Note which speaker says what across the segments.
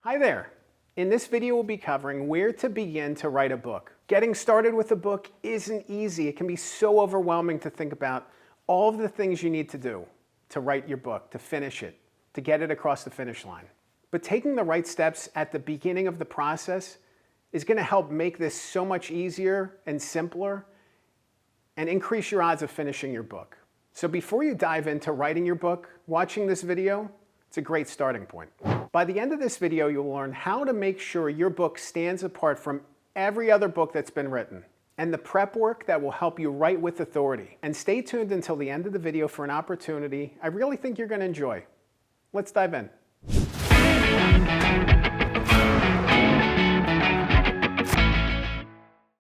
Speaker 1: Hi there. In this video, we'll be covering where to begin to write a book. Getting started with a book isn't easy. It can be so overwhelming to think about all of the things you need to do to write your book, to finish it, to get it across the finish line. But taking the right steps at the beginning of the process is going to help make this so much easier and simpler and increase your odds of finishing your book. So before you dive into writing your book, watching this video, it's a great starting point. By the end of this video, you'll learn how to make sure your book stands apart from every other book that's been written, and the prep work that will help you write with authority. And stay tuned until the end of the video for an opportunity I really think you're going to enjoy. Let's dive in.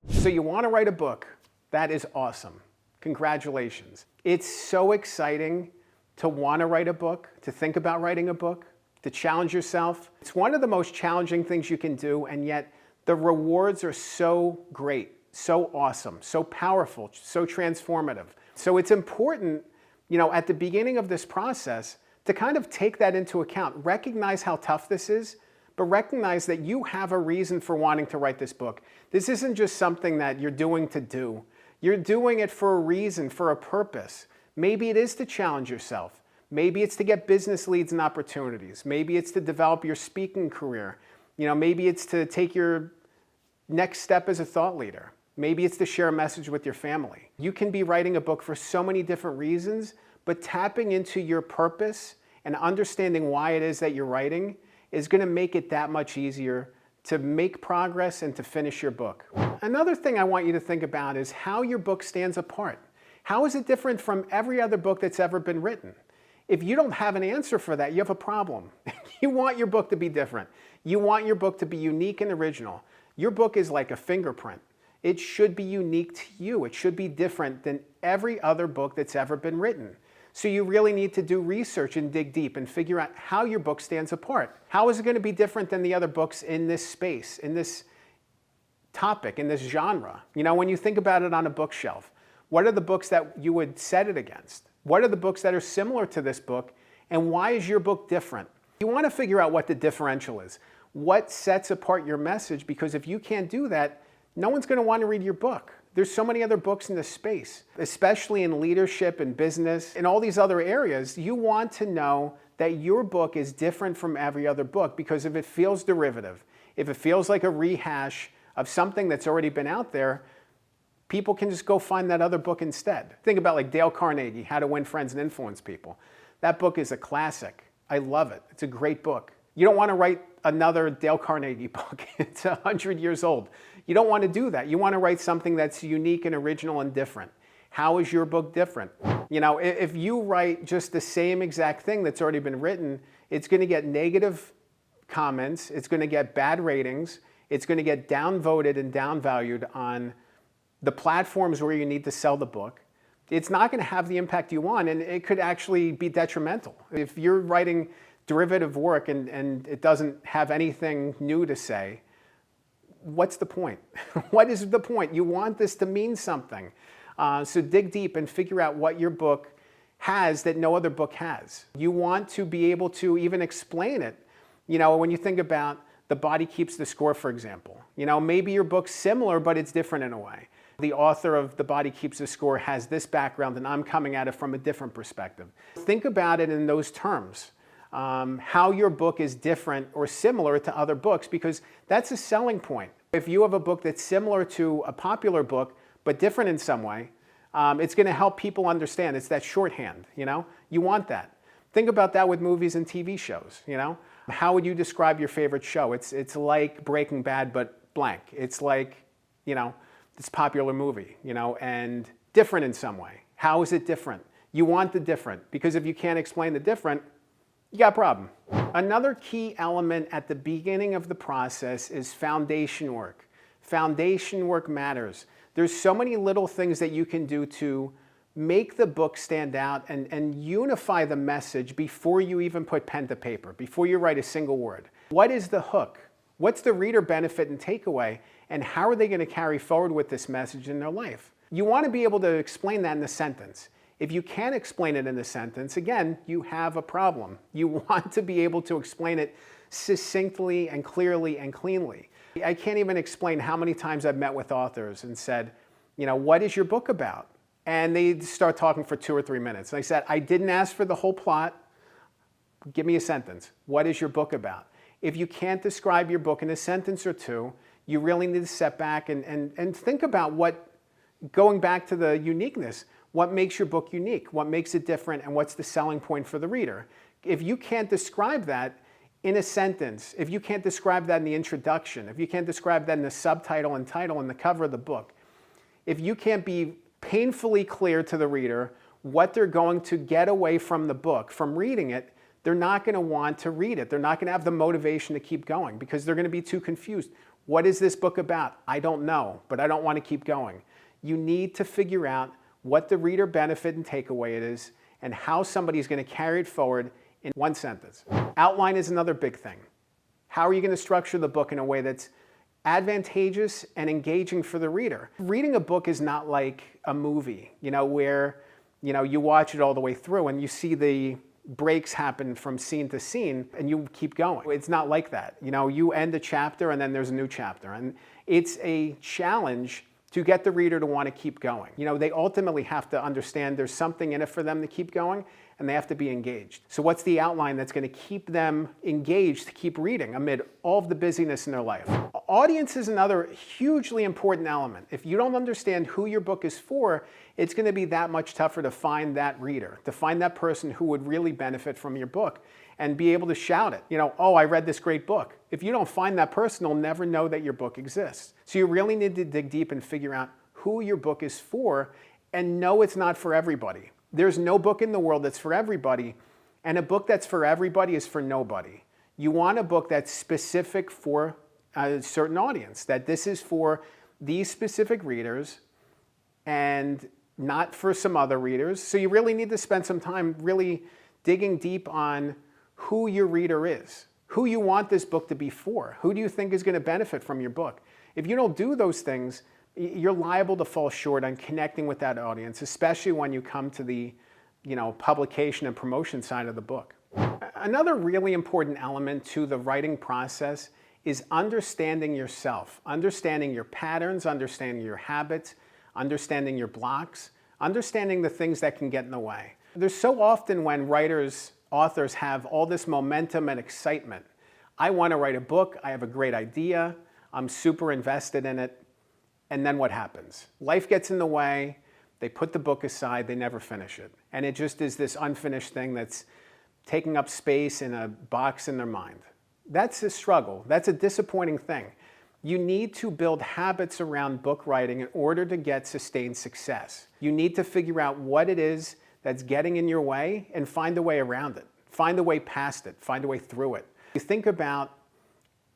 Speaker 1: So you want to write a book. That is awesome. Congratulations. It's so exciting to want to write a book, to think about writing a book, to challenge yourself. It's one of the most challenging things you can do, and yet the rewards are so great, so awesome, so powerful, so transformative. So it's important, at the beginning of this process to kind of take that into account. Recognize how tough this is, but recognize that you have a reason for wanting to write this book. This isn't just something that you're doing to do. You're doing it for a reason, for a purpose. Maybe it is to challenge yourself. Maybe it's to get business leads and opportunities. Maybe it's to develop your speaking career. Maybe it's to take your next step as a thought leader. Maybe it's to share a message with your family. You can be writing a book for so many different reasons, but tapping into your purpose and understanding why it is that you're writing is going to make it that much easier to make progress and to finish your book. Another thing I want you to think about is how your book stands apart. How is it different from every other book that's ever been written? If you don't have an answer for that, you have a problem. You want your book to be different. You want your book to be unique and original. Your book is like a fingerprint. It should be unique to you. It should be different than every other book that's ever been written. So you really need to do research and dig deep and figure out how your book stands apart. How is it going to be different than the other books in this space, in this topic, in this genre? When you think about it on a bookshelf, what are the books that you would set it against? What are the books that are similar to this book? And why is your book different? You want to figure out what the differential is. What sets apart your message? Because if you can't do that, no one's going to want to read your book. There's so many other books in this space, especially in leadership and business and all these other areas. You want to know that your book is different from every other book, because if it feels derivative, if it feels like a rehash of something that's already been out there, people can just go find that other book instead. Think about like Dale Carnegie, How to Win Friends and Influence People. That book is a classic. I love it. It's a great book. You don't want to write another Dale Carnegie book. It's 100 years old. You don't want to do that. You want to write something that's unique and original and different. How is your book different? If you write just the same exact thing that's already been written, it's going to get negative comments. It's going to get bad ratings. It's going to get downvoted and downvalued on the platforms where you need to sell the book. It's not going to have the impact you want, and it could actually be detrimental. If you're writing derivative work and it doesn't have anything new to say, what's the point? What is the point? You want this to mean something. So dig deep and figure out what your book has that no other book has. You want to be able to even explain it. When you think about The Body Keeps the Score, for example, maybe your book's similar, but it's different in a way. The author of The Body Keeps the Score has this background, and I'm coming at it from a different perspective. Think about it in those terms. How your book is different or similar to other books, because that's a selling point. If you have a book that's similar to a popular book, but different in some way, it's going to help people understand. It's that shorthand, You want that. Think about that with movies and TV shows, How would you describe your favorite show? It's like Breaking Bad, but blank. It's like, this popular movie, and different in some way. How is it different? You want the different, because if you can't explain the different, you got a problem. Another key element at the beginning of the process is foundation work. Foundation work matters. There's so many little things that you can do to make the book stand out and unify the message before you even put pen to paper, before you write a single word. What is the hook? What's the reader benefit and takeaway? And how are they going to carry forward with this message in their life? You want to be able to explain that in a sentence. If you can't explain it in a sentence, again, you have a problem. You want to be able to explain it succinctly and clearly and cleanly. I can't even explain how many times I've met with authors and said, what is your book about? And they start talking for 2 or 3 minutes. And I said, I didn't ask for the whole plot. Give me a sentence. What is your book about? If you can't describe your book in a sentence or two, you really need to step back and think about going back to the uniqueness, what makes your book unique, what makes it different, and what's the selling point for the reader. If you can't describe that in a sentence, if you can't describe that in the introduction, if you can't describe that in the subtitle and title and the cover of the book, if you can't be painfully clear to the reader what they're going to get away from the book, from reading it, they're not going to want to read it. They're not going to have the motivation to keep going because they're going to be too confused. What is this book about? I don't know, but I don't want to keep going. You need to figure out what the reader benefit and takeaway it is and how somebody's going to carry it forward in one sentence. Outline is another big thing. How are you going to structure the book in a way that's advantageous and engaging for the reader? Reading a book is not like a movie, where you watch it all the way through and you see the breaks happen from scene to scene and you keep going. It's not like that. You end a chapter and then there's a new chapter, and it's a challenge to get the reader to want to keep going. They ultimately have to understand there's something in it for them to keep going, and they have to be engaged. So what's the outline that's going to keep them engaged to keep reading amid all of the busyness in their life? Audience is another hugely important element. If you don't understand who your book is for, it's going to be that much tougher to find that reader, to find that person who would really benefit from your book and be able to shout it. Oh, I read this great book. If you don't find that person, they'll never know that your book exists. So you really need to dig deep and figure out who your book is for, and know it's not for everybody. There's no book in the world that's for everybody, and a book that's for everybody is for nobody. You want a book that's specific for a certain audience, that this is for these specific readers and not for some other readers. So you really need to spend some time really digging deep on who your reader is, who you want this book to be for, who do you think is going to benefit from your book. If you don't do those things, you're liable to fall short on connecting with that audience, especially when you come to the publication and promotion side of the book. Another really important element to the writing process is understanding yourself, understanding your patterns, understanding your habits, understanding your blocks, understanding the things that can get in the way. There's so often when authors have all this momentum and excitement. I want to write a book, I have a great idea, I'm super invested in it, and then what happens? Life gets in the way, they put the book aside, they never finish it. And it just is this unfinished thing that's taking up space in a box in their mind. That's a struggle, that's a disappointing thing. You need to build habits around book writing in order to get sustained success. You need to figure out what it is that's getting in your way and find a way around it. Find a way past it, find a way through it. You think about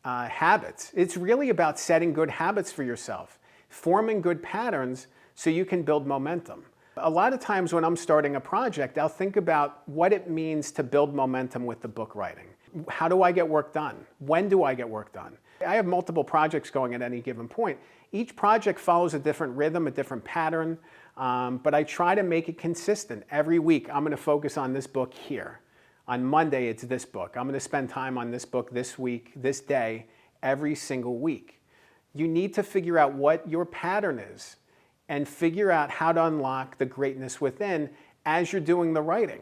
Speaker 1: habits. It's really about setting good habits for yourself, forming good patterns so you can build momentum. A lot of times when I'm starting a project, I'll think about what it means to build momentum with the book writing. How do I get work done? When do I get work done? I have multiple projects going at any given point. Each project follows a different rhythm, a different pattern, but I try to make it consistent. Every week, I'm going to focus on this book here. On Monday, it's this book. I'm going to spend time on this book this week, this day, every single week. You need to figure out what your pattern is and figure out how to unlock the greatness within as you're doing the writing,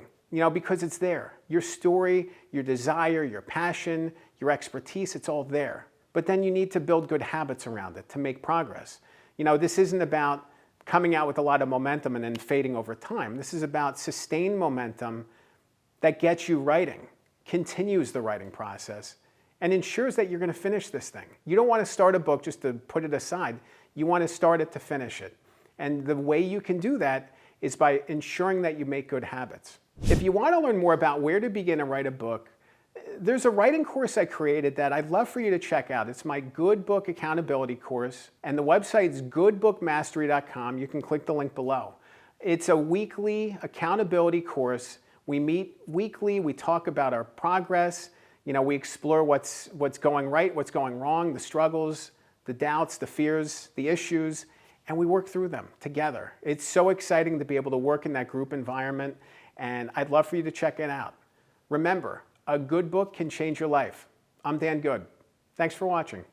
Speaker 1: because it's there. Your story, your desire, your passion, your expertise, it's all there. But then you need to build good habits around it to make progress. This isn't about coming out with a lot of momentum and then fading over time. This is about sustained momentum that gets you writing, continues the writing process, and ensures that you're going to finish this thing. You don't want to start a book just to put it aside. You want to start it to finish it. And the way you can do that is by ensuring that you make good habits. If you want to learn more about where to begin to write a book, there's a writing course I created that I'd love for you to check out. It's my Good Book Accountability course, and the website's goodbookmastery.com. You can click the link below. It's a weekly accountability course. We meet weekly, we talk about our progress, we explore what's going right, what's going wrong, the struggles, the doubts, the fears, the issues, and we work through them together. It's so exciting to be able to work in that group environment, and I'd love for you to check it out. Remember, a good book can change your life. I'm Dan Good. Thanks for watching.